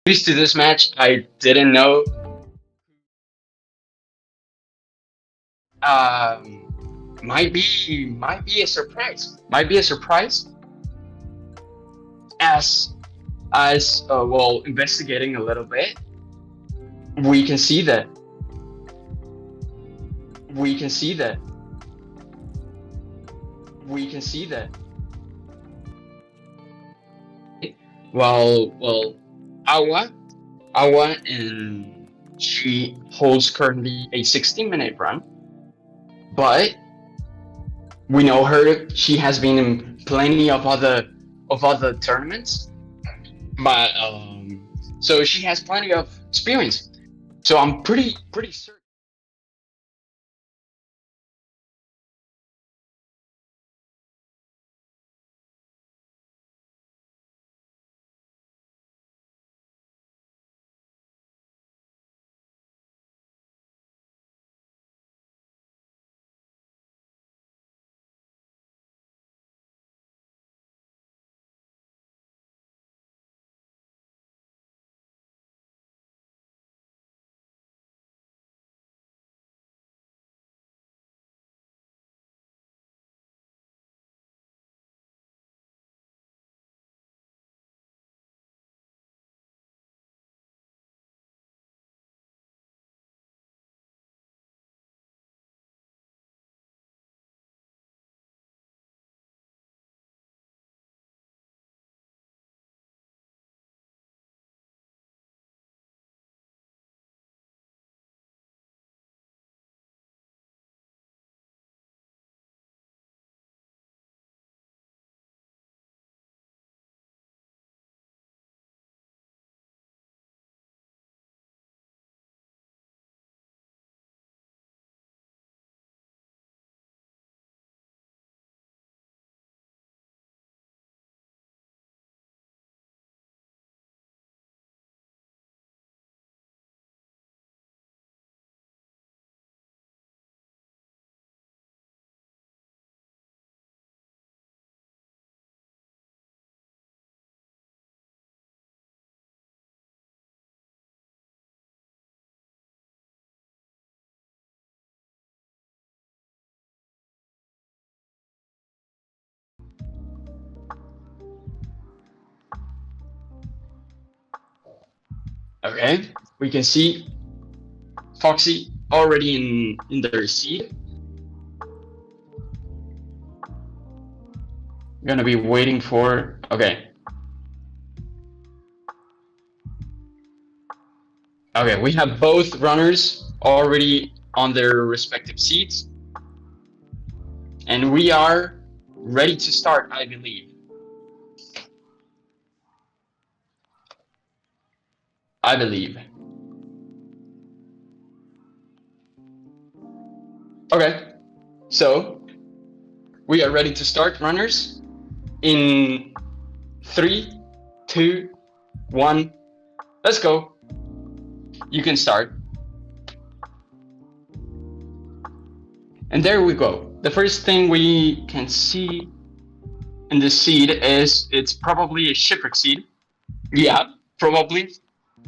Used to this match, I didn't know. Might be a surprise. Might be a surprise as well, investigating a little bit, we can see that we can see that we can see that. Well, Awa Awa and she holds currently a 16-minute run, but we know her. She has been in plenty of other tournaments, but so she has plenty of experience. So I'm pretty certain. Okay, we can see Foxy already in their seat. Gonna be waiting for. Okay. Okay, we have both runners already on their respective seats, and we are ready to start, I believe. I believe. Okay, so we are ready to start, runners. In 3, 2, 1, let's go. You can start. And there we go. The first thing we can see in the seed is it's probably a shipwreck seed. Yeah, probably.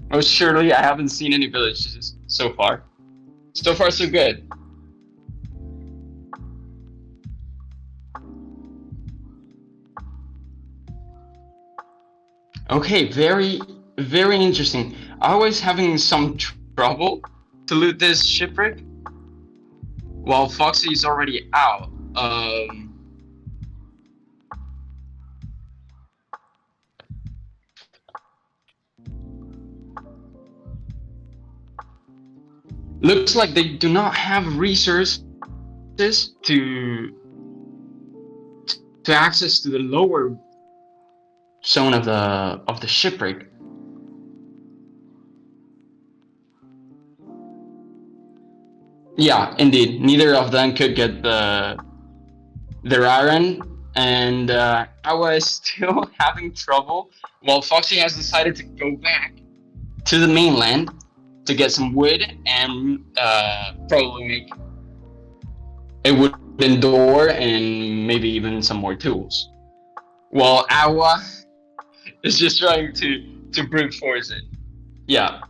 Most surely, I haven't seen any villages so far. So far, so good. Okay, very interesting. I was having some trouble to loot this shipwreck while Foxy is already out. Looks like they do not have resources to access to the lower zone of the shipwreck. Yeah, indeed. Neither of them could get their iron, and I was still having trouble. While Foxy has decided to go back to the mainland to get some wood and probably make a wooden door and maybe even some more tools. While Awa is just trying to brute force it. Yeah.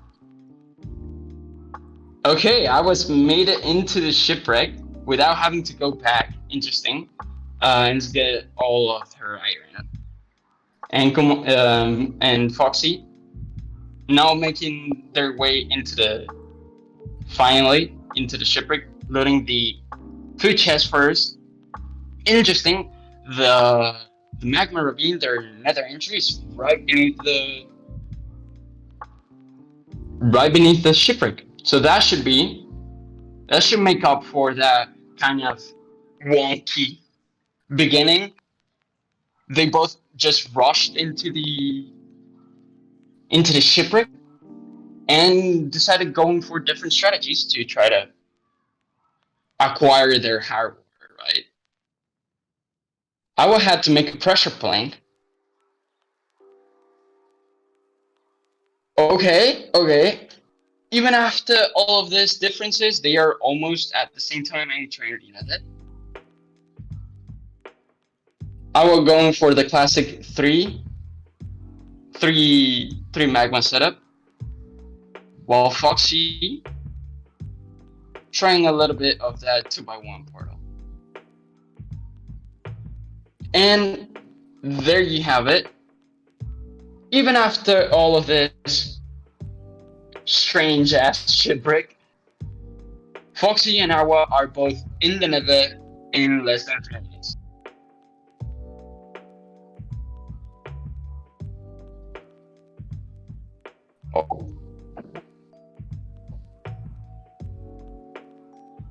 Okay, I was made it into the shipwreck without having to go back. Interesting. And get all of her iron. And Foxy now making their way into the finally into the shipwreck, loading the food chest first. Interesting. The the magma ravine, their nether entry is right beneath the shipwreck. So that should make up for that kind of wonky beginning. They both just rushed into the shipwreck and decided going for different strategies to try to acquire their hardware, right? I would have to make a pressure plane. Okay. Even after all of these differences, they are almost at the same time and trainer united. I will go for the classic three magma setup, while Foxy trying a little bit of that 2x1 portal. And there you have it. Even after all of this strange ass shipwreck, Foxy and Awa are both in the nether in less than 3 minutes. Oh.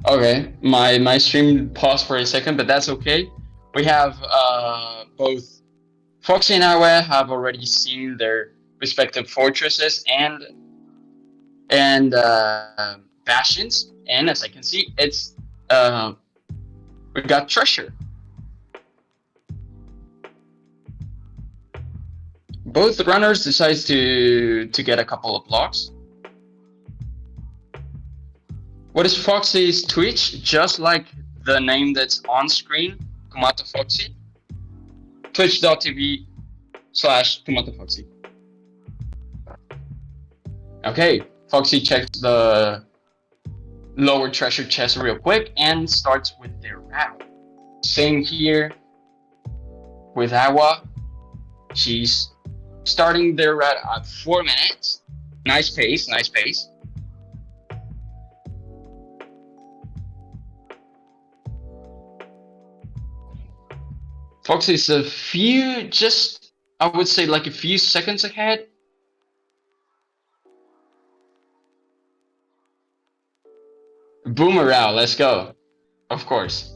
Okay, my stream paused for a second, but that's okay. We have both Foxy and Awa have already seen their respective fortresses and bastions, and as I can see, it's we got treasure. Both runners decides to get a couple of blocks. What is Foxy's Twitch? Just like the name that's on screen, Kumato Foxy. Twitch.tv/Kumato Foxy. Okay, Foxy checks the lower treasure chest real quick and starts with their rattle. Same here with Awa. She's starting their rattle at 4 minutes. Nice pace. Foxy's a few, just I would say like a few seconds ahead. Boomerang, let's go. Of course.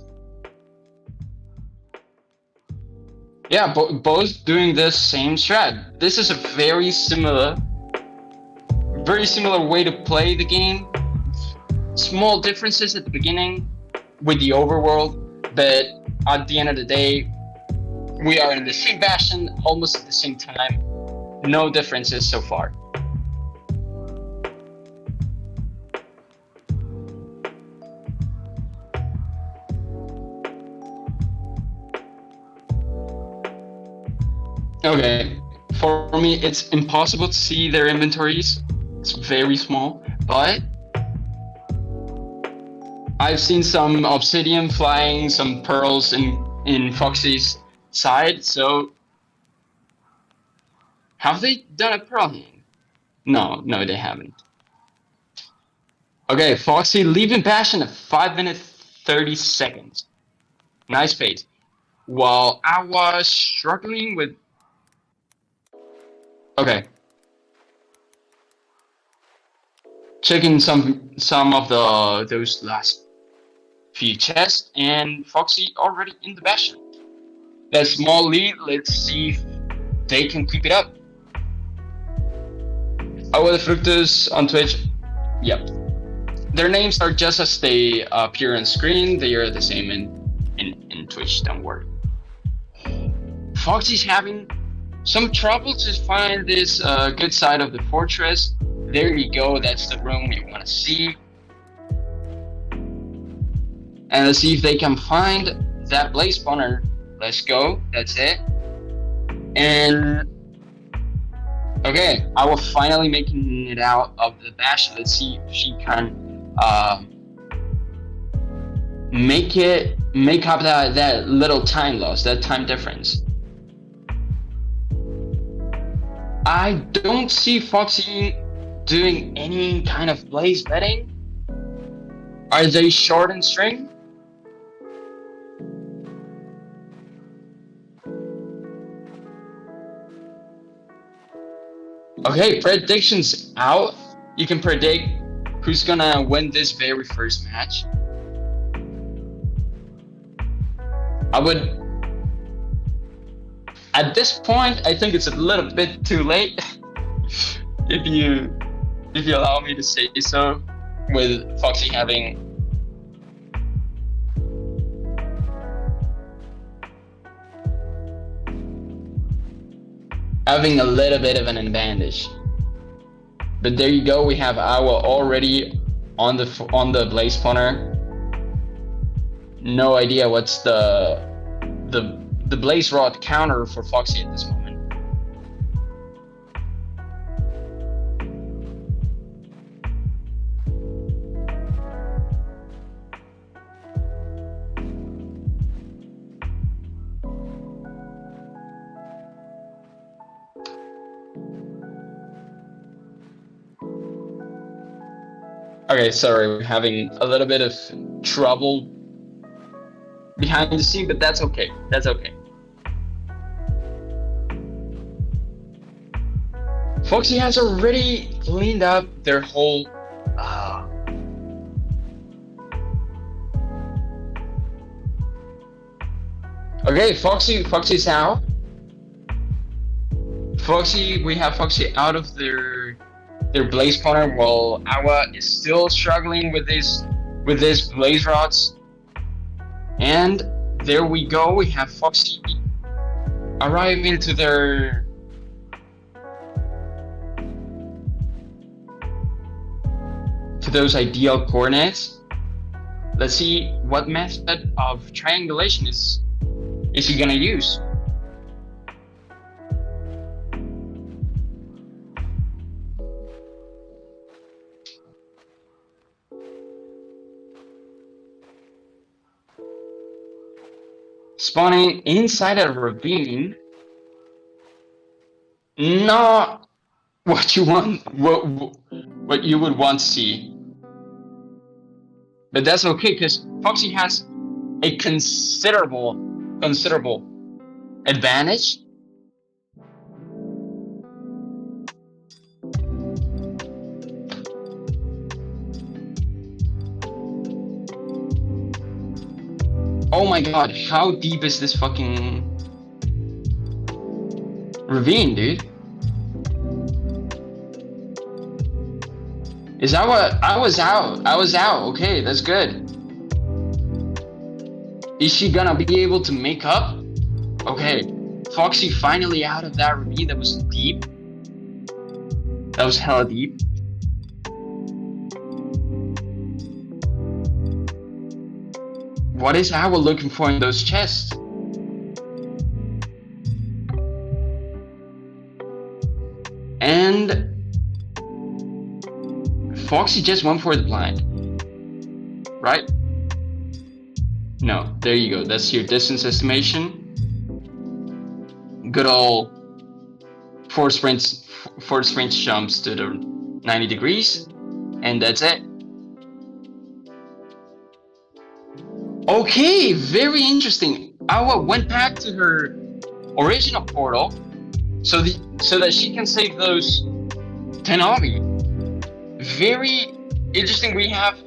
Yeah, both doing the same strat. This is a very similar way to play the game. Small differences at the beginning with the overworld, but at the end of the day, we are in the same bastion almost at the same time. No differences so far. Okay, for me, it's impossible to see their inventories. It's very small, but I've seen some obsidian flying, some pearls in Foxy's side. So, have they done a pearl hand? No, they haven't. Okay, Foxy leaving Bastion at 5 minutes 30 seconds. Nice pace. While I was struggling with. Okay. Checking some of those last few chests, and Foxy already in the Bastion. That small lead, let's see if they can keep it up. Our Fructus on Twitch, yep. Their names are just as they appear on screen. They are the same in Twitch, don't worry. Foxy's having some trouble to find this good side of the fortress. There you go, that's the room you want to see. And let's see if they can find that blaze spawner. Let's go, that's it. And Okay, I was finally making it out of the bash. Let's see if she can make up that little time loss, that time difference. I don't see Foxie doing any kind of blaze betting. Are they short and string? Okay, predictions out. You can predict who's gonna win this very first match. I would. At this point, I think it's a little bit too late. if you allow me to say so, with Foxie having a little bit of an advantage. But there you go. We have Awa already on the blaze spawner. No idea what's the blaze rod counter for Foxie at this moment. Okay, sorry, we're having a little bit of trouble behind the scene, but that's okay. That's okay. Foxie has already cleaned up their whole. Okay, Foxie's out. We have Foxie out of their blaze spawner, while Awa is still struggling with this blaze rods. And there we go. We have Foxie arriving to those ideal coordinates. Let's see what method of triangulation is he gonna use. Spawning inside a ravine, not what you want, what you would want to see. But that's okay, because Foxie has a considerable advantage. Oh my god, how deep is this fucking ravine, dude? Is that what? I was out. Okay, that's good. Is she gonna be able to make up? Okay, Foxie finally out of that ravine that was deep. That was hella deep. What is Awa looking for in those chests? And Foxie just went for the blind, right? No, there you go. That's your distance estimation. Good old four sprint jumps to the 90 degrees, and that's it. Okay, very interesting. Awa went back to her original portal so that she can save those 10 army. Very interesting. We have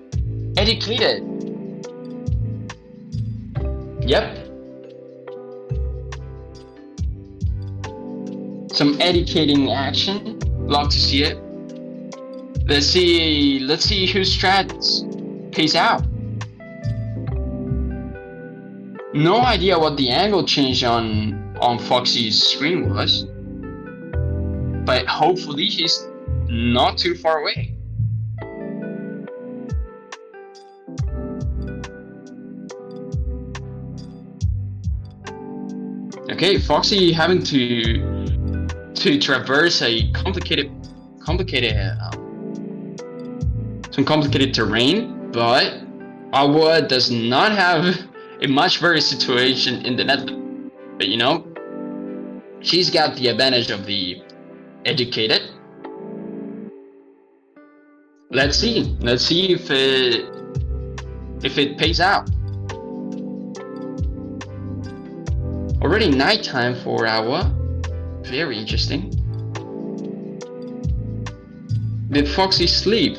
educated. Yep. Some educating action. Love to see it. Let's see whose strats pays out. No idea what the angle change on Foxie's screen was, but hopefully he's not too far away. Okay, Foxie having to to traverse a complicated, some complicated terrain, but Agua does not have a much better situation in the net. But she's got the advantage of the educated. Let's see if it pays out. Already nighttime for Agua. Very interesting. Did Foxie sleep?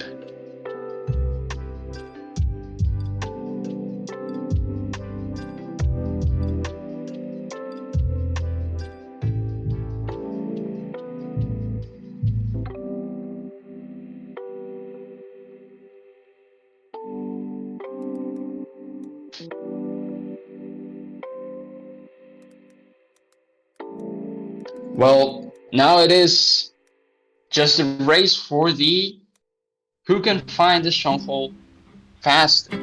Well, now it is just a race for the who can find the stronghold faster.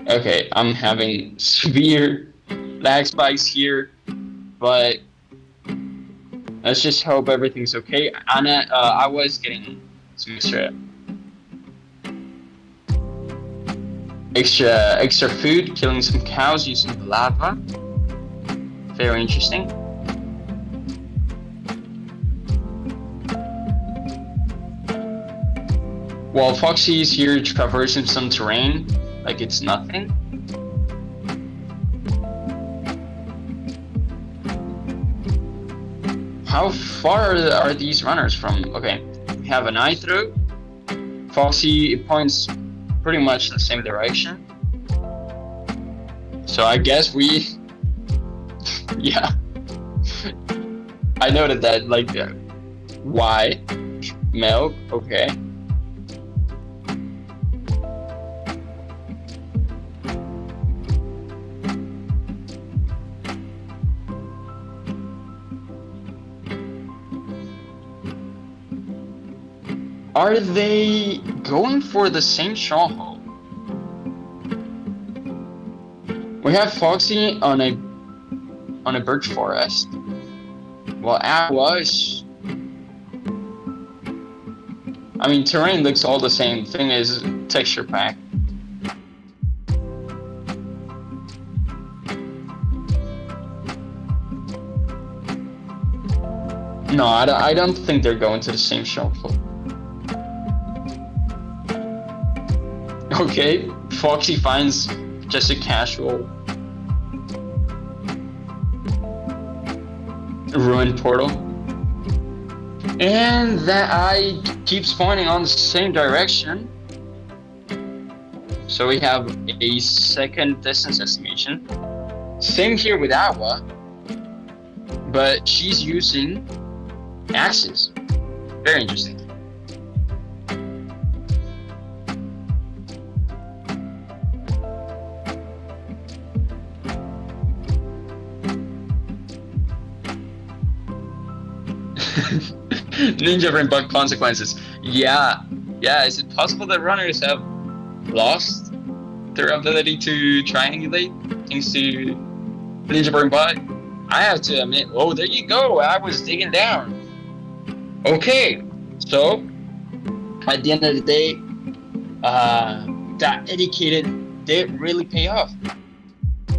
Okay, I'm having severe lag spikes here, but let's just hope everything's okay. Anna, I was getting some extra food, killing some cows using the lava. Very interesting. While Foxie is here traversing some terrain like it's nothing. How far are these runners from? Okay, we have an eye through. Foxie points pretty much the same direction. So I guess yeah. I noted that, like, why? Milk, okay. Are they going for the same stronghold? We have Foxie on a birch forest, while Agua is. I mean, terrain looks all the same. Thing is, texture pack. No, I don't think they're going to the same stronghold. Okay, Foxie finds just a casual ruined portal. And that eye keeps pointing on the same direction. So we have a second distance estimation. Same here with Agua, but she's using axes. Very interesting. Ninja brain bug consequences. Yeah. Is it possible that runners have lost their ability to triangulate thanks to Ninja brain bug? I have to admit. Oh, there you go. I was digging down. Okay, so at the end of the day, that educated did really pay off.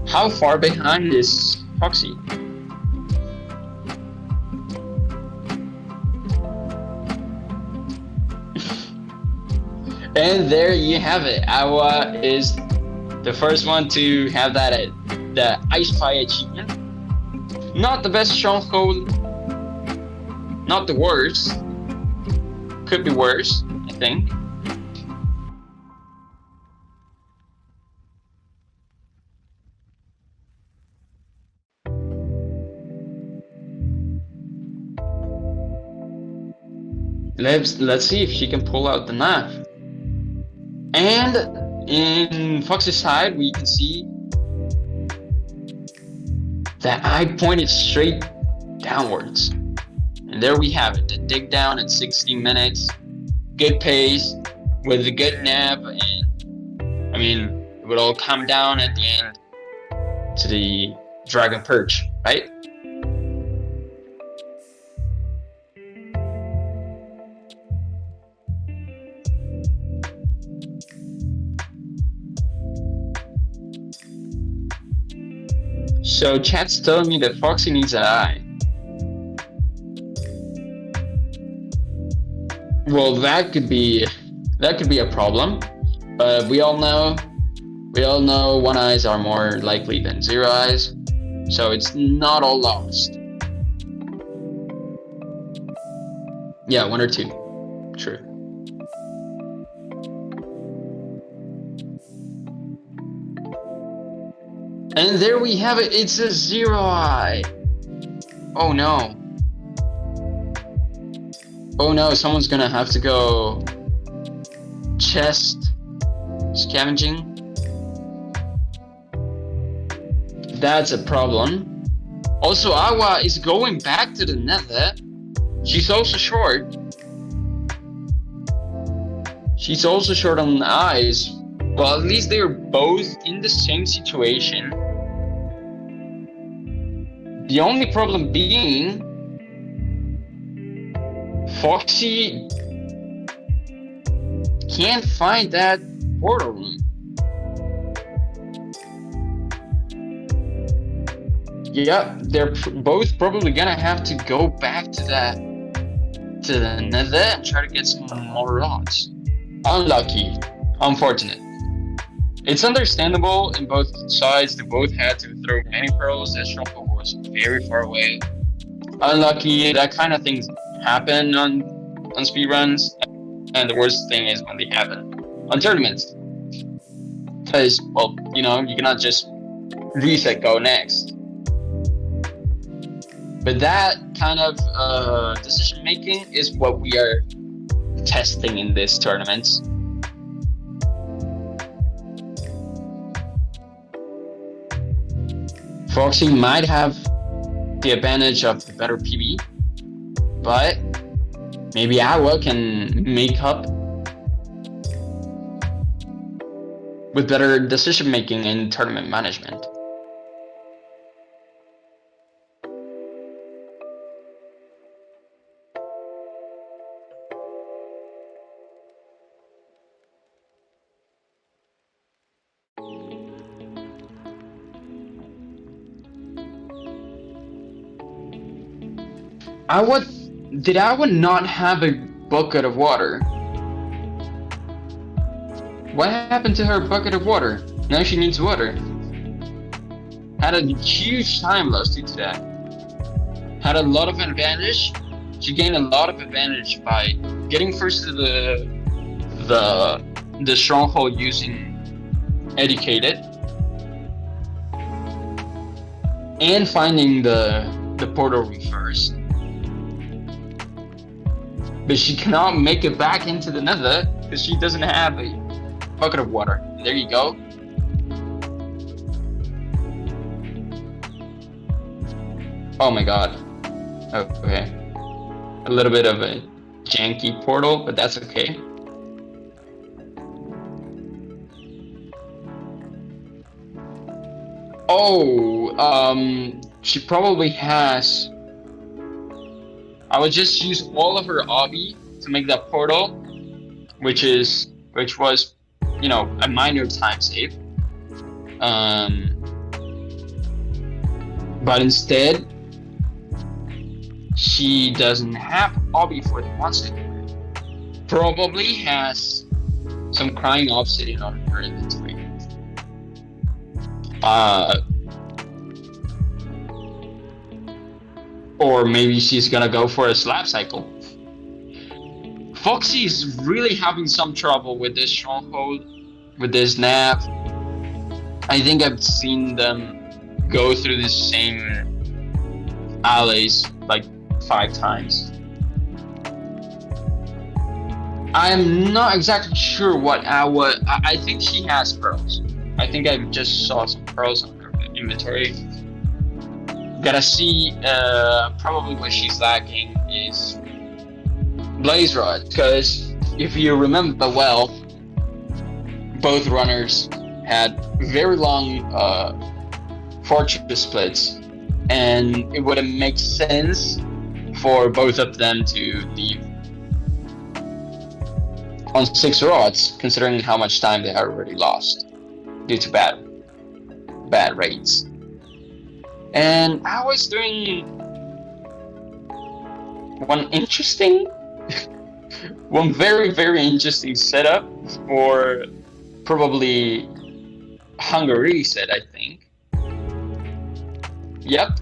How far behind is Foxie? And there you have it. Agua is the first one to have the Ice Fire achievement. Not the best stronghold. Not the worst. Could be worse, I think. Let's see if she can pull out the knife. And in Fox's side, we can see that I pointed straight downwards. And there we have it, the dig down in 60 minutes, good pace, with a good nap, and mean, it would all come down at the end to the Dragon Perch, right? So chat's telling me that Foxy needs an eye. Well, that could be a problem, but we all know one eyes are more likely than zero eyes, so it's not all lost. Yeah, one or two. True. And there we have it. It's a zero eye. Oh no. Oh no, someone's gonna have to go chest scavenging. That's a problem. Also, Awa is going back to the nether. She's also short. She's also short on eyes. Well, at least they are both in the same situation. The only problem being Foxy can't find that portal room. Yeah, they're both probably gonna have to go back to the nether and try to get some more rods. Unlucky. Unfortunate. It's understandable in both sides. They both had to throw many pearls. That stronghold was very far away. Unlucky. That kind of things happen on speedruns. And the worst thing is when they happen on tournaments. Because, well, you know, you cannot just reset, go next. But that kind of decision making is what we are testing in this tournament. Foxy might have the advantage of the better PB, but maybe Awa can make up with better decision making and tournament management. Did Awa not have a bucket of water? What happened to her bucket of water? Now she needs water. Had a huge time loss due to that. Had a lot of advantage. She gained a lot of advantage by getting first to the stronghold using Educated and finding the portal room first. But she cannot make it back into the nether because she doesn't have a bucket of water. There you go. Oh my god. Okay. A little bit of a janky portal, but that's okay. She probably has. I would just use all of her obby to make that portal, which was, you know, a minor time save. But instead, she doesn't have obby for the monster. Probably has some crying obsidian on her inventory. Or maybe she's gonna go for a slap cycle. Foxy is really having some trouble with this stronghold, with this nav. I think I've seen them go through the same alleys like 5 times. I'm not exactly sure what I think she has pearls. I think I just saw some pearls on her inventory. Gotta see, probably what she's lacking is Blaze Rod, because if you remember well, both runners had very long fortress splits, and it wouldn't make sense for both of them to leave on 6 rods, considering how much time they had already lost due to bad raids. And I was doing one very, very interesting setup for probably hunger reset, I think. Yep,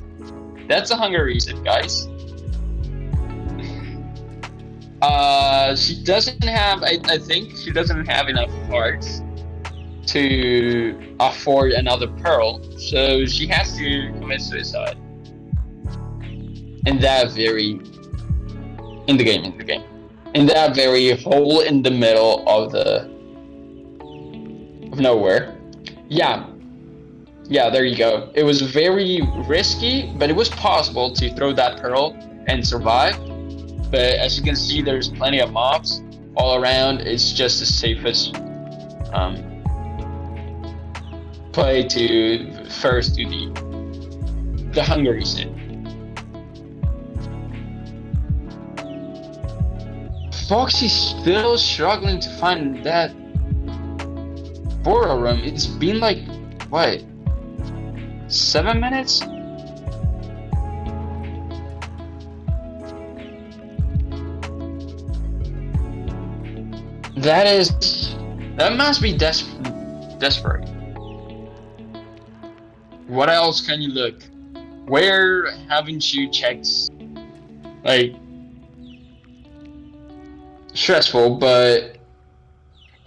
that's a hunger reset, guys. She doesn't have, I think she doesn't have enough hearts to afford another pearl, so she has to commit suicide. In that very, in the game, in that very hole in the middle of nowhere. Yeah, there you go. It was very risky, but it was possible to throw that pearl and survive. But as you can see, there's plenty of mobs all around. It's just the safest play to first do the hunger reset. Foxie's still struggling to find that portal room. It's been like, what, 7 minutes? That must be desperate. What else can you look? Where haven't you checked? Like, stressful, but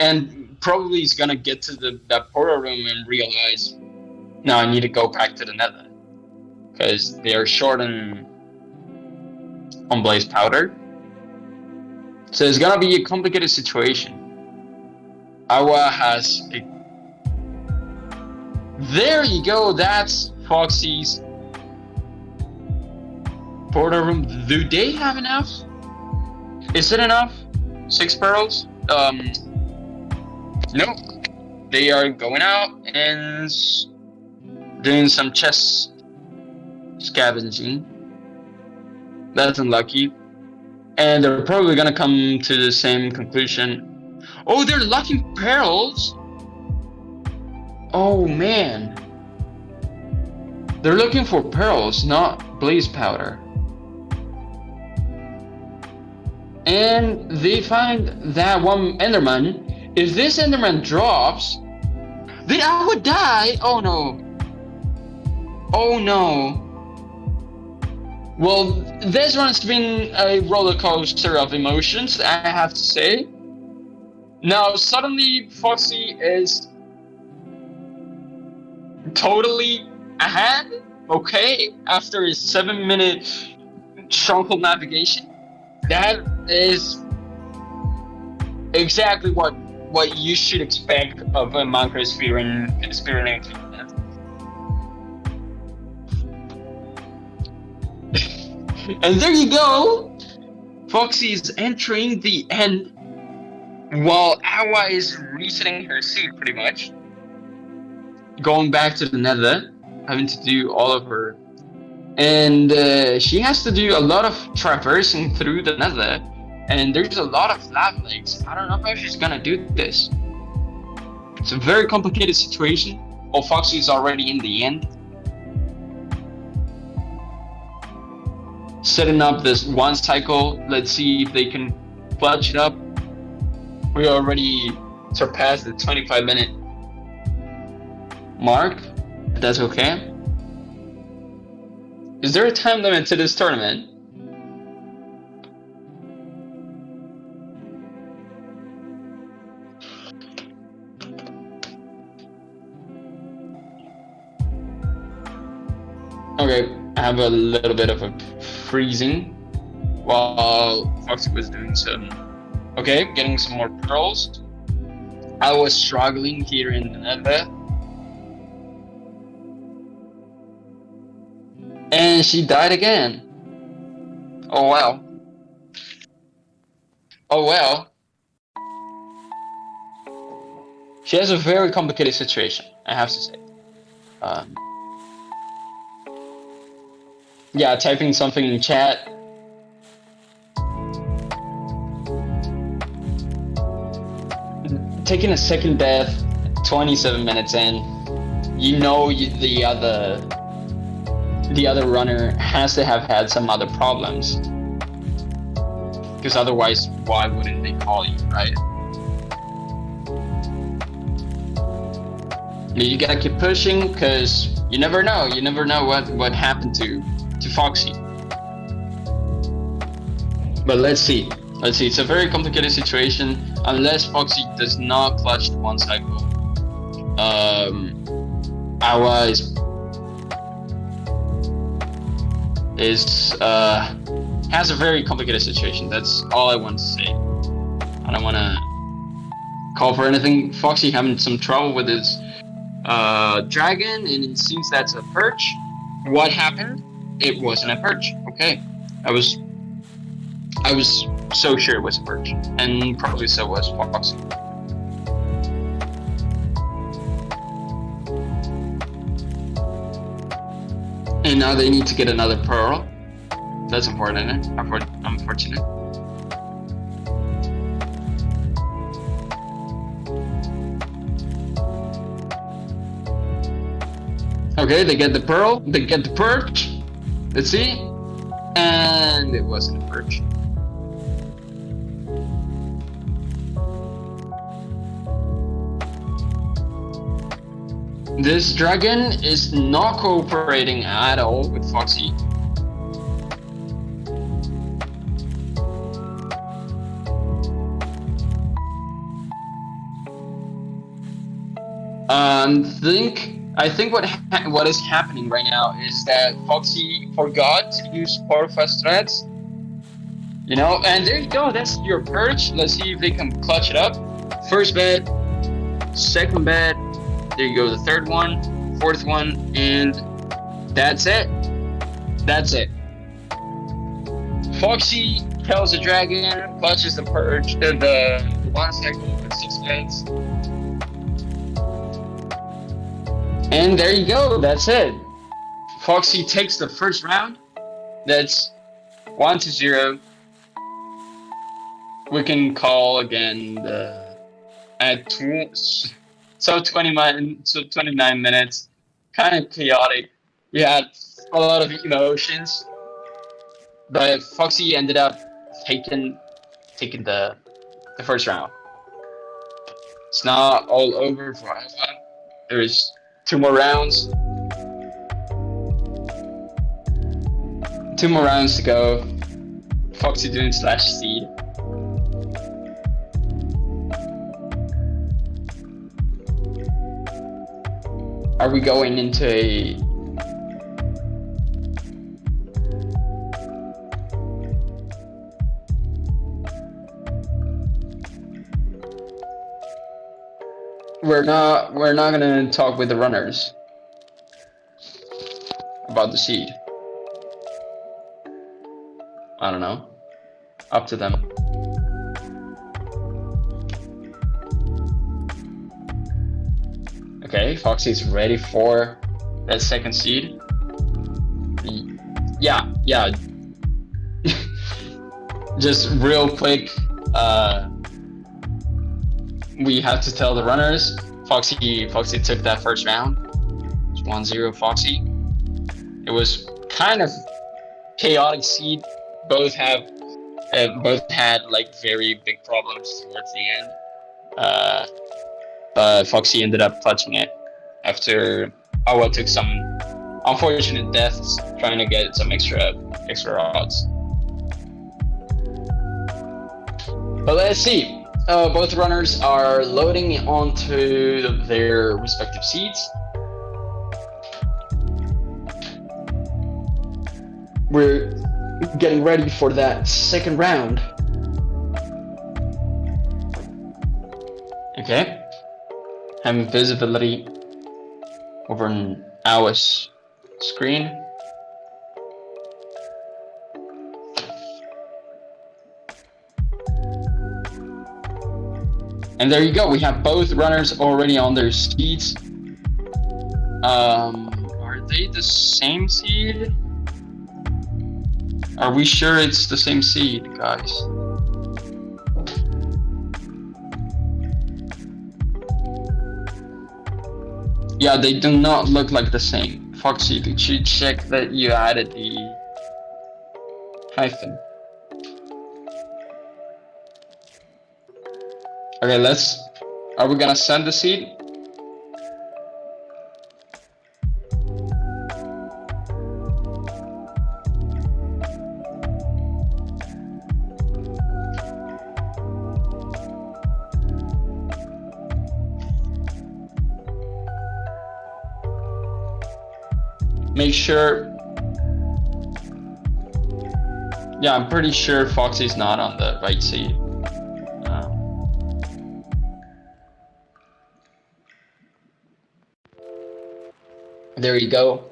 and probably is gonna get to that portal room and realize, no, I need to go back to the nether because they are short on blaze powder. So it's gonna be a complicated situation. Awa has a... There you go, that's Foxie's portal room. Do they have enough? Is it enough? 6 pearls? Nope. They are going out and doing some chest scavenging. That's unlucky. And they're probably gonna come to the same conclusion. Oh, they're locking pearls? Oh man. They're looking for pearls, not blaze powder. And they find that one Enderman. If this Enderman drops, then I would die. Oh no. Oh no. Well, this one's been a roller coaster of emotions, I have to say. Now, suddenly, Foxie is totally ahead, okay, after his 7-minute stronghold navigation. That is exactly what you should expect of a Minecraft experience. And there you go! Foxie is entering the end while Awa is resetting her suit pretty much. Going back to the nether, having to do all of her... And she has to do a lot of traversing through the nether, and there's a lot of lava lakes. I don't know how she's gonna do this. It's a very complicated situation. Oh, Foxie is already in the end. Setting up this one cycle. Let's see if they can clutch it up. We already surpassed the 25-minute mark. That's okay. Is there a time limit to this tournament? Okay, I have a little bit of a freezing while Foxie was doing some... Okay, getting some more pearls. I was struggling here in the nether. And she died again. Oh well. Oh well. She has a very complicated situation, I have to say. Um, yeah, typing something in chat. Taking a second death, 27 minutes in, you know the other runner has to have had some other problems. Because otherwise, why wouldn't they call you, right? You gotta keep pushing, because you never know. You never know what happened to Foxie. But let's see. Let's see. It's a very complicated situation. Unless Foxie does not clutch the one cycle, Awa has a very complicated situation. That's all I want to say. I don't want to call for anything. Foxie having some trouble with his dragon, and it seems that's a perch. What happened? It wasn't a perch. Okay, I was so sure it was a perch, and probably so was Foxie. And now they need to get another pearl. That's important. Unfortunate. Okay, they get the pearl. They get the perch. Let's see. And it wasn't a perch. This dragon is not cooperating at all with Foxie. I think what is happening right now is that Foxie forgot to use fast threads. You know, and there you go. That's your perch. Let's see if they can clutch it up. First bet, second bet. There you go. The third one, fourth one, and that's it. That's it. Foxie kills the dragon, clutches the perch, the one cycle with 6 bets. And there you go, that's it. Foxie takes the first round. That's 1-0. We can call again at 29 minutes. Kind of chaotic. We had a lot of emotions. But Foxie ended up taking the first round. It's not all over for Alpha. There's 2 more rounds. 2 more rounds to go. Foxie doing /seed. Are we going into a... We're not gonna talk with the runners about the seed. I don't know. Up to them. Okay, Foxie's ready for that second seed. Yeah. Just real quick, we have to tell the runners. Foxie took that first round. It's 1-0 Foxie. It was kind of chaotic seed. Both had like very big problems towards the end. But Foxie ended up clutching it after Awa took some unfortunate deaths trying to get some extra odds. But let's see. Both runners are loading onto their respective seats. We're getting ready for that second round. Okay. Having visibility over an Awa's screen. And there you go. We have both runners already on their seats. Are they the same seed? Are we sure it's the same seed, guys? Yeah, they do not look like the same. Foxy, did you check that you added the hyphen? Okay, are we gonna send the seed? Make sure. Yeah, I'm pretty sure Foxy's not on the right seed. There you go.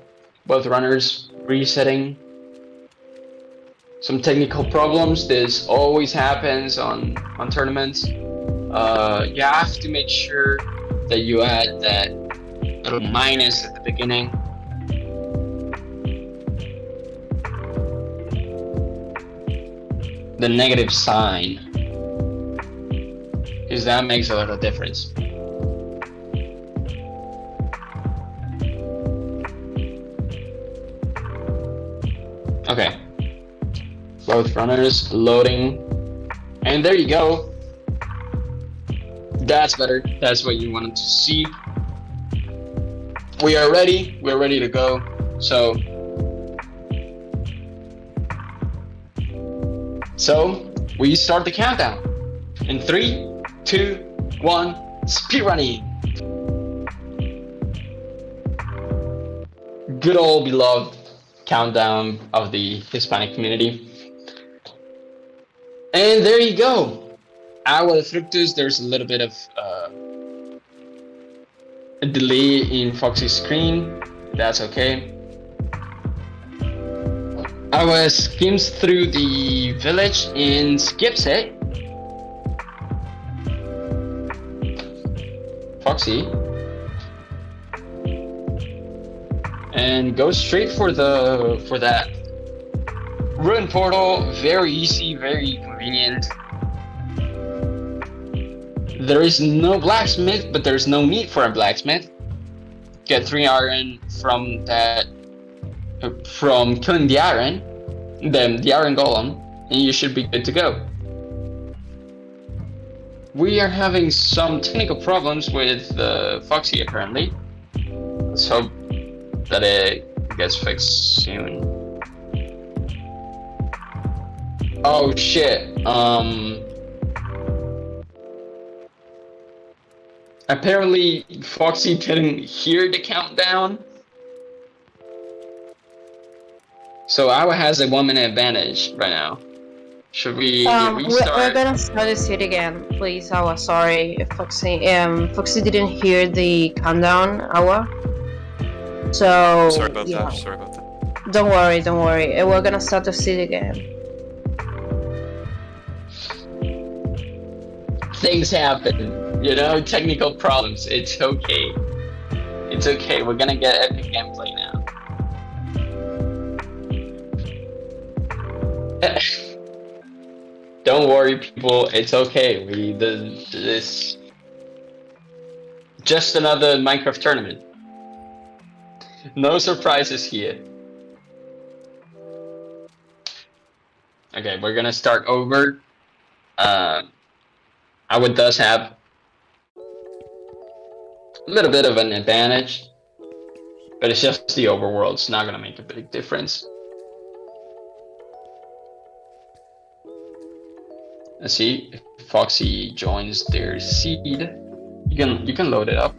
Both runners resetting. Some technical problems. This always happens on tournaments. You have to make sure that you add that little minus at the beginning. The negative sign, because that makes a lot of difference. Okay, both runners loading, and there you go. That's better. That's what you wanted to see. We are ready. We're ready to go. So we start the countdown in 3, 2, 1. Speed running. Good old beloved countdown of the Hispanic community. And there you go. Agua de Fructus. There's a little bit of a delay in Foxy's screen. That's okay. Agua skims through the village and skips it. Foxy. And goes straight for that ruin portal. Very easy, very convenient. There is no blacksmith, but there's no need for a blacksmith. Get 3 iron from killing the iron golem, and you should be good to go. We are having some technical problems with Foxy apparently. Let's hope that it gets fixed soon. Oh shit. Apparently Foxy didn't hear the countdown. So Awa has a 1-minute advantage right now. Should we restart? We're gonna start the seed again, please, Awa. Sorry if Foxy didn't hear the countdown, Awa. So sorry about that. Don't worry. We're gonna start the seed again. Things happen, technical problems. It's okay. We're gonna get epic gameplay now. Don't worry, people. It's okay. This just another Minecraft tournament. No surprises here. Okay, we're gonna start over. Awa does have a little bit of an advantage, but it's just the overworld. It's not gonna make a big difference. Let's see if Foxy joins their seed. You can load it up.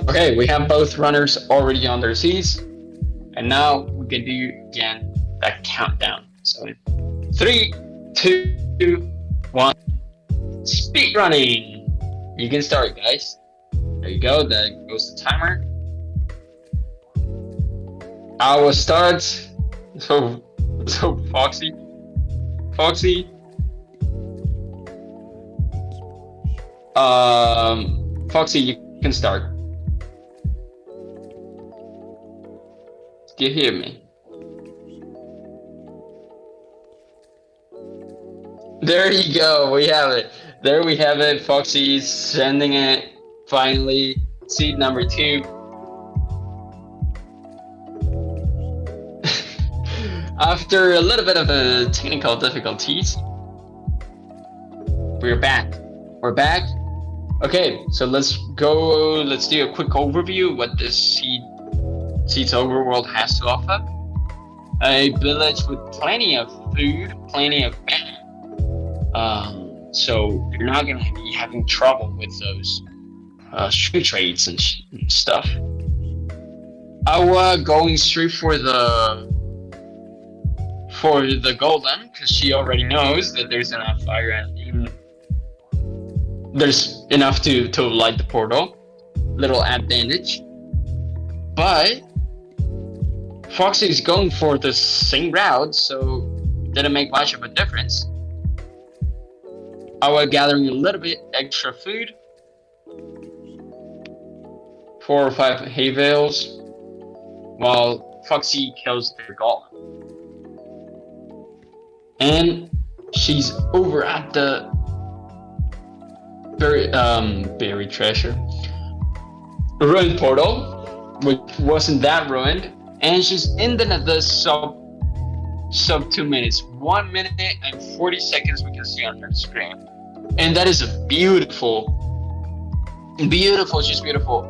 Okay, we have both runners already on their seats. And now we can do again that countdown. So in 3, 2, 1. Speed running. You can start, guys. There you go. That goes the timer. Our starts. So Foxie. Foxy, you can start. Do you hear me? There you go. We have it. There we have it. Foxy's sending it. Finally, seed number 2. After a little bit of technical difficulties, we're back. We're back. Okay, so let's go. Let's do a quick overview of what this Seed's overworld has to offer. A village with plenty of food, plenty of so you're not gonna be having trouble with those street trades and stuff. Awa going straight for the golden, because she already knows that there's enough iron. There's enough to light the portal. Little advantage. But Foxy is going for the same route, so didn't make much of a difference. I was gathering a little bit extra food. 4 or 5 hay bales, while Foxy kills their golem. And she's over at the buried treasure ruined portal, which wasn't that ruined, and she's in the sub 2 minutes. 1 minute and 40 seconds we can see on her screen, and that is a beautiful, just beautiful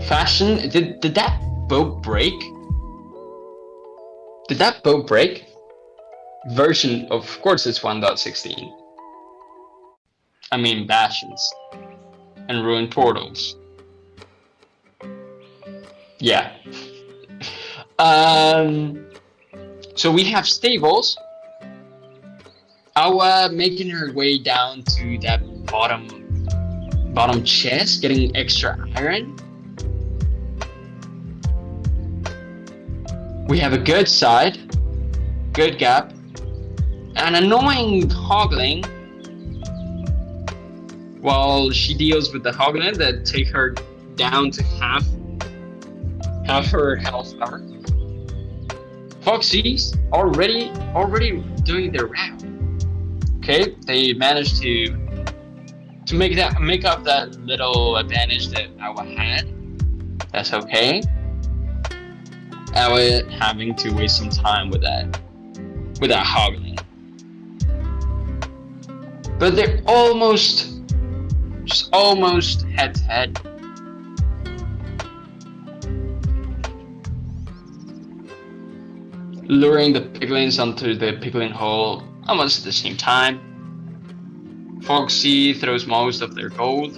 fashion. Did that boat break? Did that boat break? Version, of course, it's 1.16. I mean, bastions and ruined portals. Yeah. So we have stables. Awa making her way down to that bottom chest, getting extra iron. We have a good side, good gap, an annoying hoggling, while she deals with the hoggling that take her down to half her health bar. Foxy's already doing their route. Okay, they managed to make up that little advantage that Awa had. That's okay. Awa having to waste some time with that hoggling. But they're just almost head to head. Luring the piglins onto the piglin hole almost at the same time. Foxy throws most of their gold.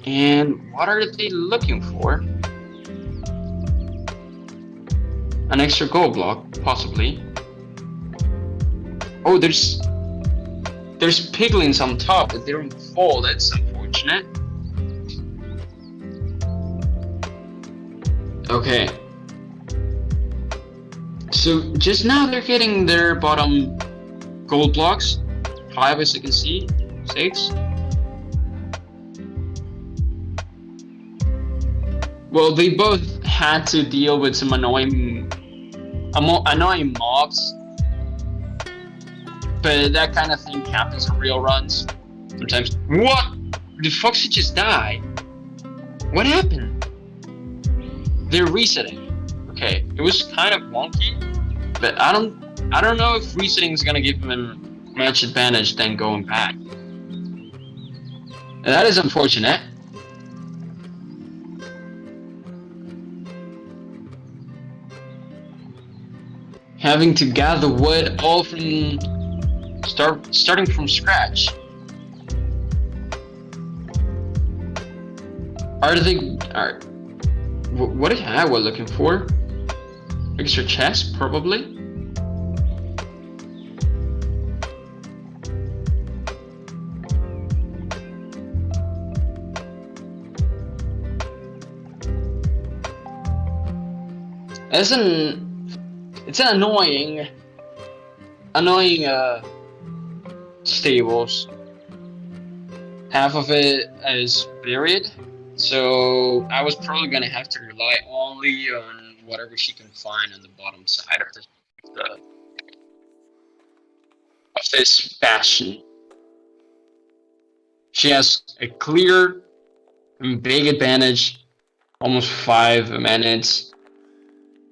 And what are they looking for? An extra gold block, possibly. Oh, there's piglins on top, but they don't fall. That's unfortunate. Okay. So just now they're getting their bottom gold blocks. 5 as you can see. 6. Well, they both had to deal with some annoying mobs. But that kind of thing happens in real runs. Sometimes. What? Did Foxy just die? What happened? They're resetting. Okay, it was kind of wonky, but I don't know if resetting is gonna give them much advantage than going back. And that is unfortunate. Having to gather wood all from starting from scratch. What is Awa looking for? Extra chest, probably. It's an annoying stables. Half of it is buried, so I was probably gonna have to rely only on whatever she can find on the bottom side of the of this bastion. She has a clear and big advantage, almost 5 minutes.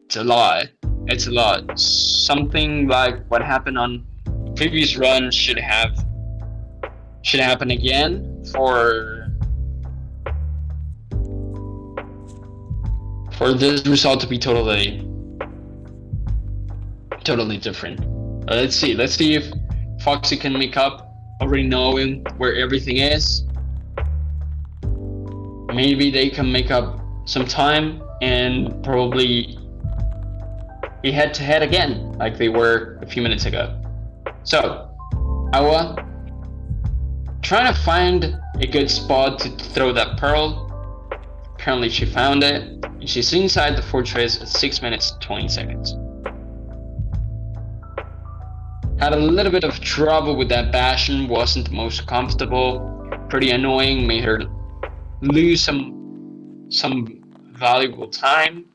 It's a lot. It's a lot. Something like what happened on previous run should happen again for this result to be totally different. Let's see if Foxie can make up, already knowing where everything is. Maybe they can make up some time and probably be head to head again like they were a few minutes ago. So, Awa, trying to find a good spot to throw that pearl. Apparently she found it, and she's inside the fortress at 6 minutes 20 seconds. Had a little bit of trouble with that bastion, wasn't the most comfortable, pretty annoying, made her lose some valuable time.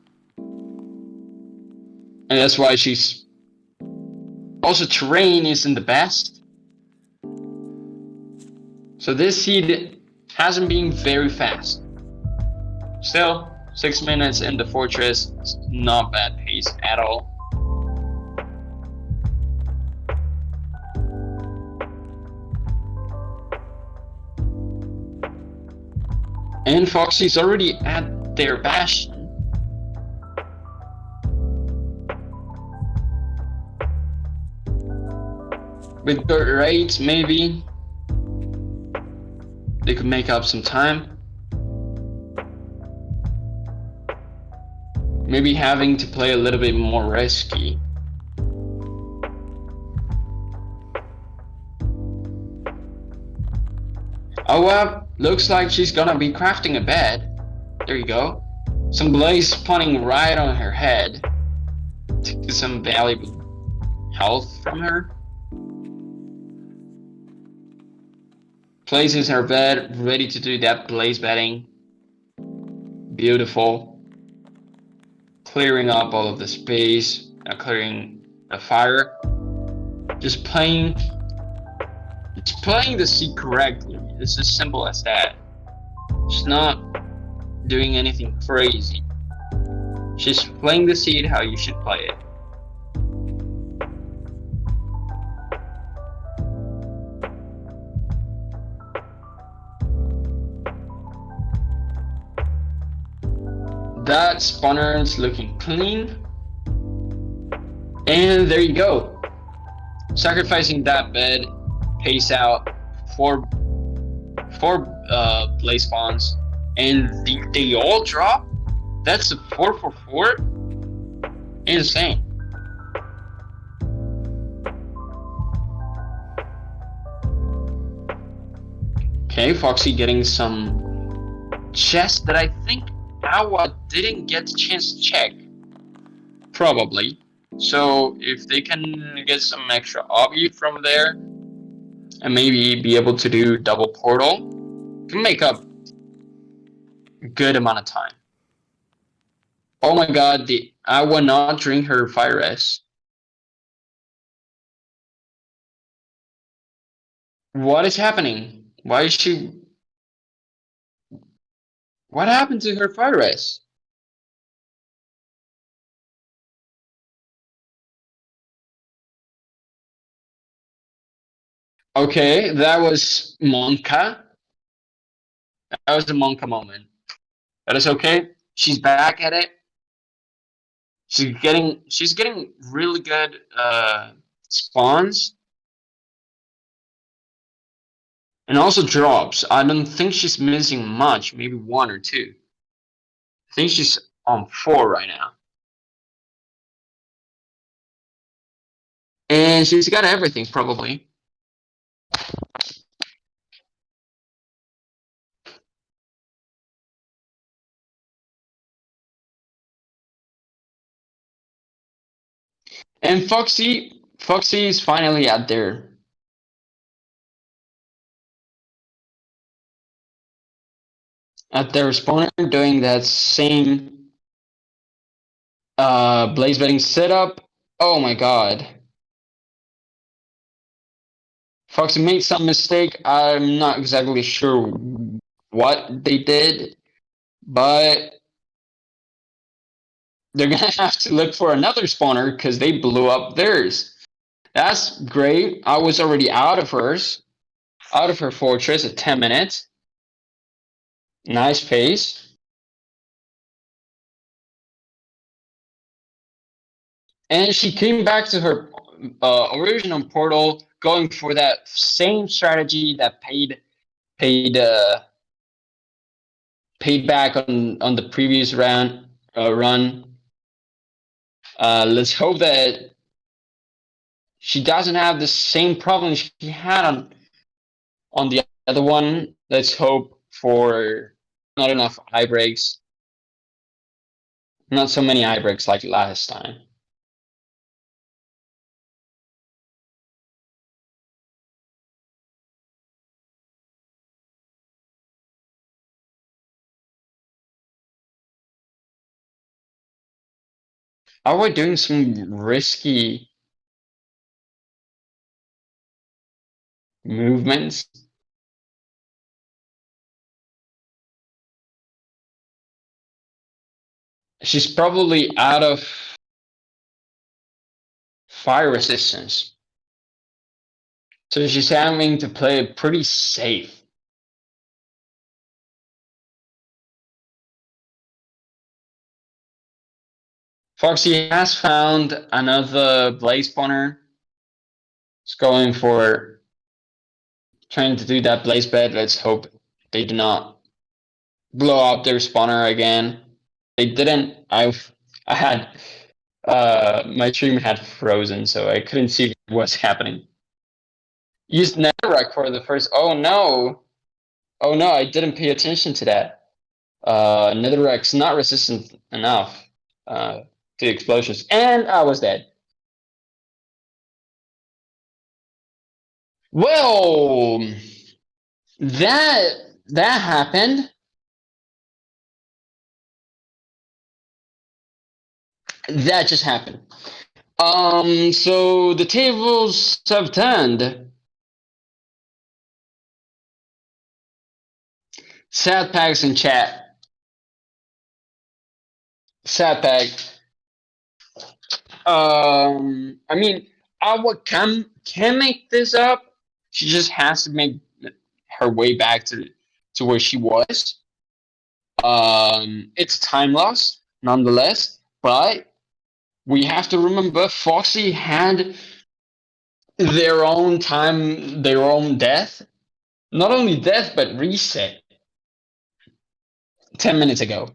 And that's why she's also terrain isn't the best. So this seed hasn't been very fast. Still, 6 minutes in the fortress is not bad pace at all. And Foxie's already at their bastion. With good raids, maybe they could make up some time. Maybe having to play a little bit more risky. Oh well, looks like she's gonna be crafting a bed. There you go. Some blaze spawning right on her head. Took some valuable health from her. Places her bed, ready to do that blaze bedding. Beautiful. Clearing up all of the space, clearing the fire. Just playing the seed correctly. It's as simple as that. She's not doing anything crazy. She's playing the seed how you should play it. That spawner is looking clean. And there you go. Sacrificing that bed pays out four blaze spawns, and they all drop. That's a 4 for 4. Insane. Okay, Foxie getting some chests that I think Awa didn't get the chance to check. Probably. So if they can get some extra obby from there, and maybe be able to do double portal, can make up a good amount of time. Oh my god, I will not drink her fire S. What is happening? Why is she... What happened to her fire S? Okay, that was Monka. That was a Monka moment. That is okay. She's back at it. She's getting really good spawns. And also drops. I don't think she's missing much, maybe 1 or 2. I think she's on 4 right now. And she's got everything, probably. And Foxy is finally out there. At their spawner doing that same blaze bedding setup. Oh my god. Foxy made some mistake. I'm not exactly sure what they did, but they're gonna have to look for another spawner because they blew up theirs. That's great. I was already out of her fortress at 10 minutes. Nice pace. And she came back to her original portal, going for that same strategy that paid paid back on the previous run. Let's hope that she doesn't have the same problem she had on the other one. Let's hope for not enough eye breaks, not so many eye breaks like last time. Are we doing some risky movements? She's probably out of fire resistance. So she's having to play it pretty safe. Foxy has found another blaze spawner. It's going for trying to do that blaze bed. Let's hope they do not blow up their spawner again. They didn't. I had my stream had frozen, so I couldn't see what's happening. Used netherrack for the first. Oh no! Oh no! I didn't pay attention to that. Netherrack's not resistant enough to explosions, and I was dead. Well, that happened. That just happened. So the tables have turned. Sad packs in chat. Sad pack. I mean, Awa can make this up. She just has to make her way back to where she was. It's time loss, nonetheless, but we have to remember Foxy had their own time, their own death. Not only death, but reset. 10 minutes ago.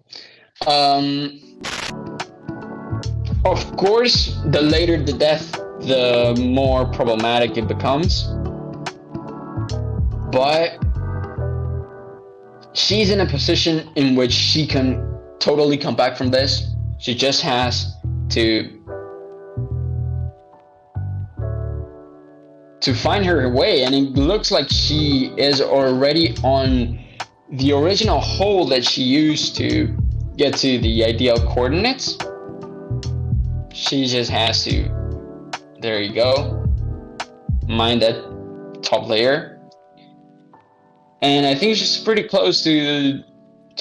Of course, the later the death, the more problematic it becomes. But she's in a position in which she can totally come back from this. She just has to find her way, and it looks like she is already on the original hole that she used to get to the ideal coordinates. She just has to, there you go, mine that top layer. And I think she's pretty close to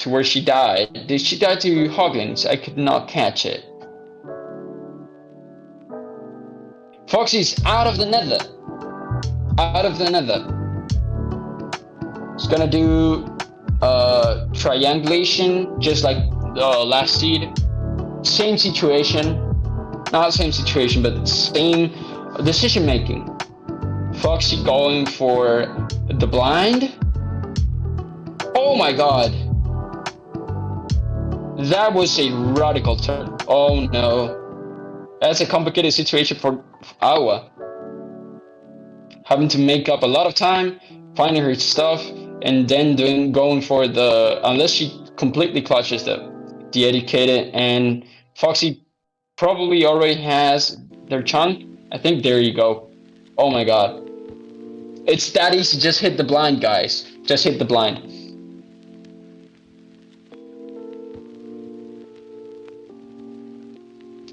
where she died. Did she die to hoglins? I could not catch it. Foxy's out of the nether. Out of the nether. It's gonna do triangulation just like last seed. Same situation. Not same situation, but same decision making. Foxy going for the blind. Oh my god. That was a radical turn. Oh no. That's a complicated situation for Awa. having to make up a lot of time, finding her stuff, and then going for the, unless she completely clutches the educated, and Foxy probably already has their chunk. I think there you go. Oh my god. It's that easy. Just hit the blind, guys. Just hit the blind.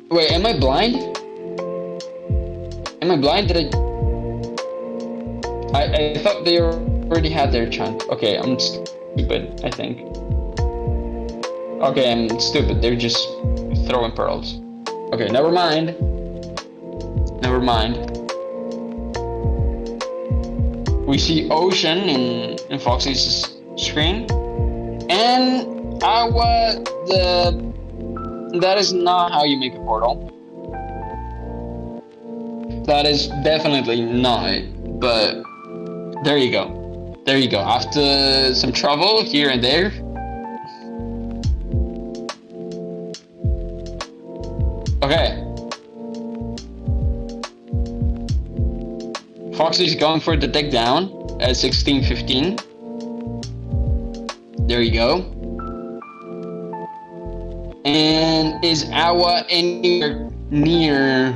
Wait, am I blind? Am I blind? Did I thought they already had their chunk. Okay, I'm stupid, I think. Okay, I'm stupid. They're just throwing pearls. Okay, never mind. Never mind. We see Ocean in Foxy's screen. And that is not how you make a portal. That is definitely not, but there you go. There you go. After some trouble here and there. Okay. Foxy's going for the deck down at 16-15. There you go. And is Awa anywhere near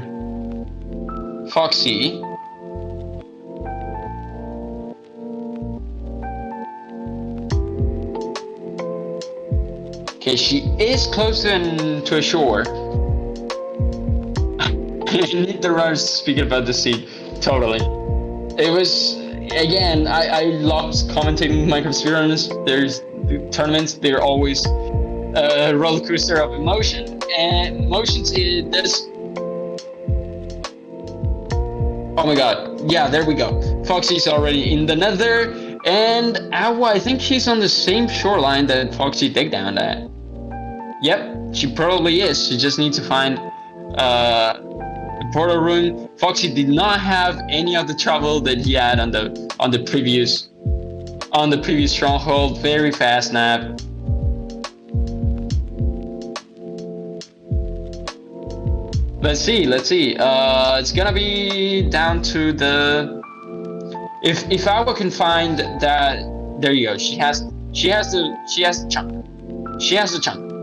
Foxy? Okay, she is close to a shore. I need the runners speaking about the seed. Totally. It was, again, I love commentating Minecraft speedrunners. There's tournaments, they're always a roller coaster of emotion. And emotions, there's... Oh my god. Yeah, there we go. Foxy's already in the nether. And Awa, I think he's on the same shoreline that Foxy dig down at. Yep, she probably is. She just needs to find a portal room. Foxy did not have any of the trouble that he had on the previous stronghold. Very fast nap. Let's see. It's gonna be down to the. If Awa can find that, there you go. She has the chunk. She has the chunk.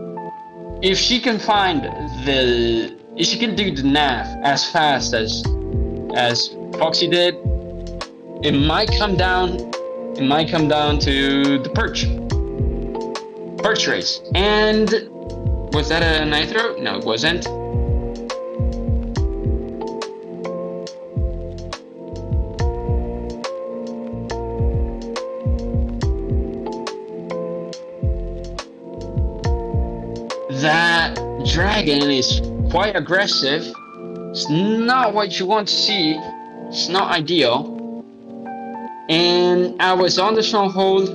If she can find if she can do the nav as fast as Foxy did, it might come down to the perch race. And was that a nitro? No, it wasn't. That dragon is quite aggressive. It's not what you want to see. It's not ideal. And I was on the stronghold.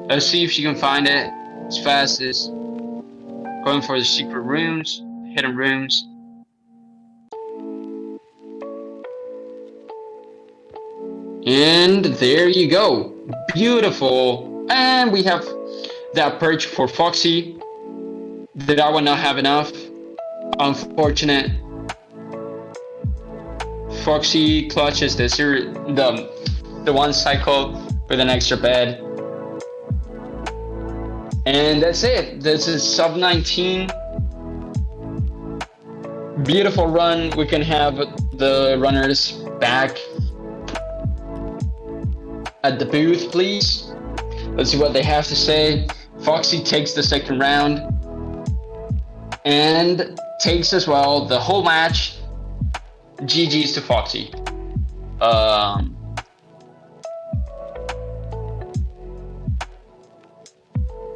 Let's see if she can find it as fast as going for the secret rooms, hidden rooms. And there you go. Beautiful. And we have that perch for Foxy. That I would not have enough. Unfortunate. Foxy clutches the one cycle with an extra bed. And that's it. This is sub 19. Beautiful run. We can have the runners back at the booth, please. Let's see what they have to say. Foxy takes the second round. And takes as well the whole match. GG's to Foxy.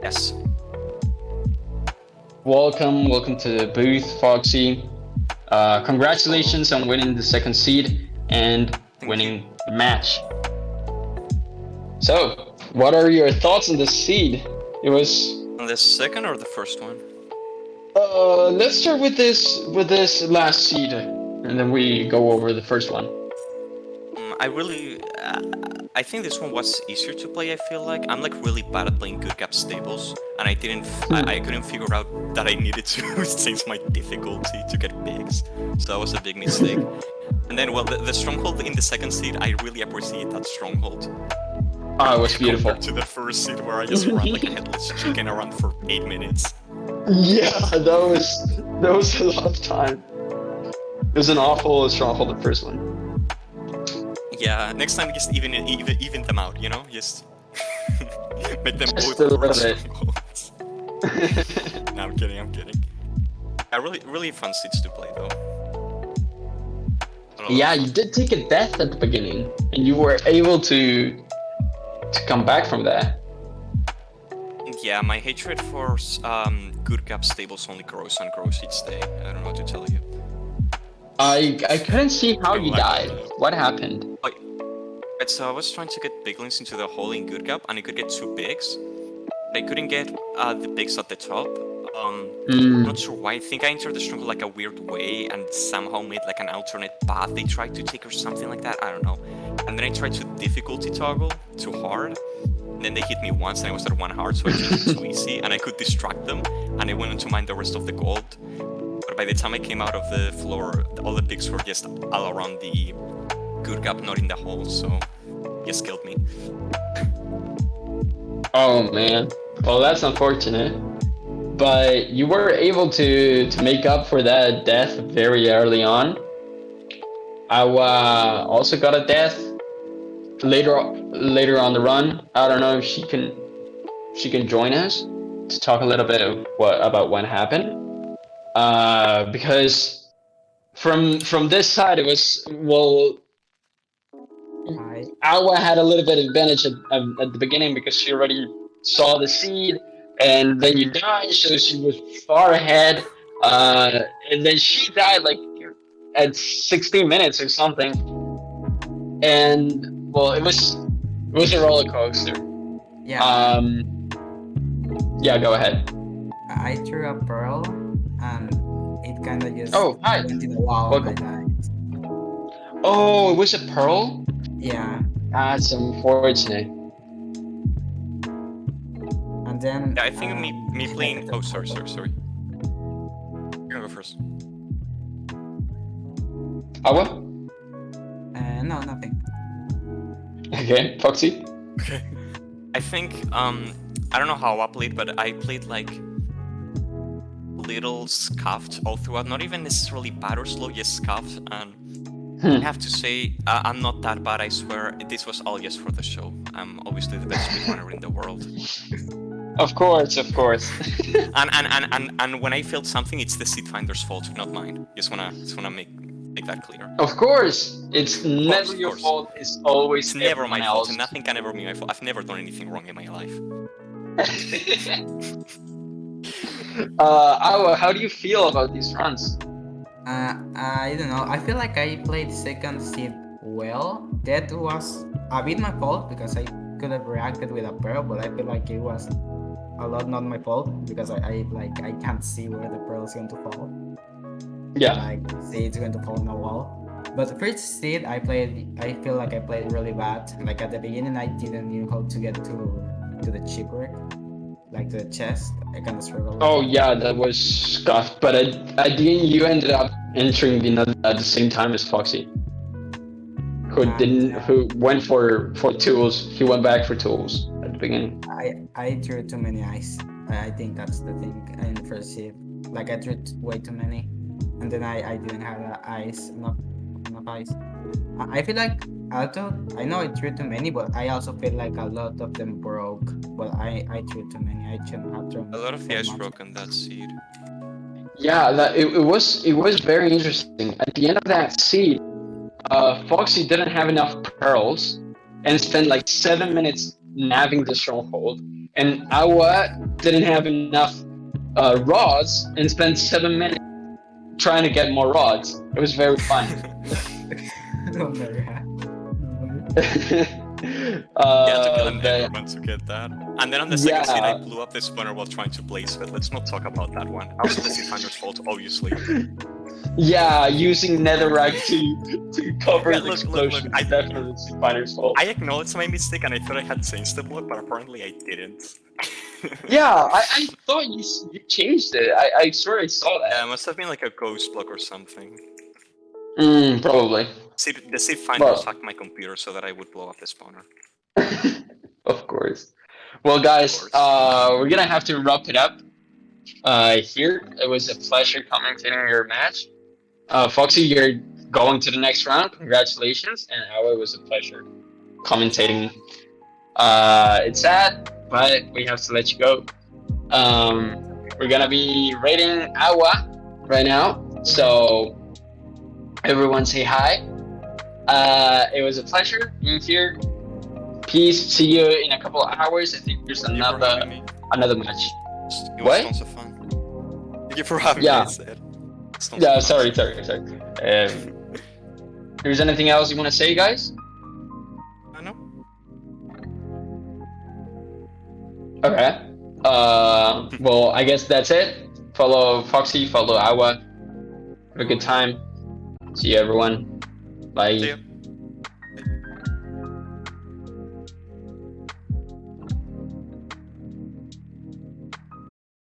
Yes. Welcome to the booth, Foxy. Congratulations on winning the second seed and winning the match. So, what are your thoughts on the seed? It was The second or the first one? Let's start with this last seed, and then we go over the first one. I think this one was easier to play. I feel like I'm like really bad at playing good gap stables, and I couldn't figure out that I needed to change my difficulty to get bigs, so that was a big mistake. And then, well, the stronghold in the second seed, I really appreciate that stronghold. Oh, it was beautiful. Compared to the first seed where I just ran like a headless chicken around for 8 minutes. Yeah, that was a lot of time. It was an awful stronghold, the first one. Yeah, next time just even them out, you know? Just make them Just both a little bit. strongholds. No, I'm kidding. Really fun seeds to play though. Yeah, you did take a death at the beginning, and you were able to come back from that. Yeah, my hatred for good cap stables only grows and grows each day. I don't know what to tell you. I couldn't see how you Like, died. What happened? Right, so I was trying to get piglins into the hole in good cap, and I could get 2 pigs. But I couldn't get the pigs at the top. I'm not sure why. I think I entered the stronghold like a weird way and somehow made like an alternate path they tried to take or something like that. I don't know. And then I tried to difficulty toggle to hard. And then they hit me once and I was at 1 heart, so I changed it to easy and I could distract them. And I went on to mine the rest of the gold. But by the time I came out of the floor, all the pigs were just all around the good gap, not in the hole, so just killed me. Oh man. Well, that's unfortunate. But you were able to make up for that death very early on. I also got a death later on the run. I don't know if she can join us to talk a little bit of about what happened. Because from this side it was, well, Awa had a little bit of advantage at the beginning because she already saw the seed, and then you died, so she was far ahead. And then she died like at 16 minutes or something. And well, it was a roller coaster. Yeah. Yeah, go ahead. I threw a pearl and it kind of just hi. went in the wall. Welcome. And I died. Oh, it was a pearl? Yeah. That's unfortunate. And then. Yeah, I think me playing. Oh, sorry. You're gonna go first. Awa? No, nothing. Okay, Foxy? Okay. I think I don't know how I played, but I played like little scuffed all throughout. Not even necessarily bad or slow, just scuffed. And I have to say, I'm not that bad. I swear, this was all just for the show. I'm obviously the best speedrunner in the world. Of course. And when I failed something, it's the seed finder's fault, not mine. Just wanna make that clear. Of course, it's never your fault. It's always It's never my fault, else. and nothing can ever be my fault. I've never done anything wrong in my life. Awa, how do you feel about these runs? I don't know. I feel like I played second seed well. That was a bit my fault because I could have reacted with a pearl, but I feel like it was a lot not my fault because I can't see where the pearl is going to fall. Yeah. Like see it's going to fall on the wall. But the first seed I feel like I played really bad. Like at the beginning I didn't know how to get to the shipwreck. Like the chest, I kind of struggled. Oh yeah, that was scuffed. But at the end, you ended up entering the nether at the same time as Foxy, who went for tools. He went back for tools at the beginning. I drew too many eyes. I think that's the thing in the first seed. Like I drew way too many, and then I didn't have enough eyes. I feel like although I know I drew too many, but I also feel like a lot of them broke. But I drew too many. I shouldn't have drawn. A lot of the ice broke on that seed. Yeah, it was very interesting. At the end of that seed, Foxy didn't have enough pearls and spent like 7 minutes nabbing the stronghold, and Awa didn't have enough rods and spent 7 minutes trying to get more rods. It was very fun. Don't worry. Yeah, to kill an Enderman to get that. And then on the second seed, I blew up the spawner while trying to blaze it. Let's not talk about that one. That was the seed finder's fault, obviously. Yeah, using netherrack to cover the Look, explosion. I definitely seed finder's fault. I acknowledged my mistake and I thought I had changed the block, but apparently I didn't. Yeah, I thought you changed it. I swear I saw that. Yeah, it must have been like a ghost block or something. Probably. The seed finder Well, hacked my computer so that I would blow up the spawner. of course. Well, guys, Of course. we're gonna have to wrap it up here. It was a pleasure commentating your match. Foxy, you're going to the next round. Congratulations. And Awa, it was a pleasure commentating. It's sad, but we have to let you go. We're gonna be rating Awa right now. So everyone say hi. It was a pleasure being here. Peace. See you in a couple of hours. I think there's Thank you for having me. another match. It was What? tons of fun. Thank you for having Yeah. me. I said. It's tons Yeah, of fun. sorry. There's anything else you want to say, guys? I know. Okay. Well, I guess that's it. Follow Foxy, follow Awa. Have a good time. See you, everyone. Bye. See ya.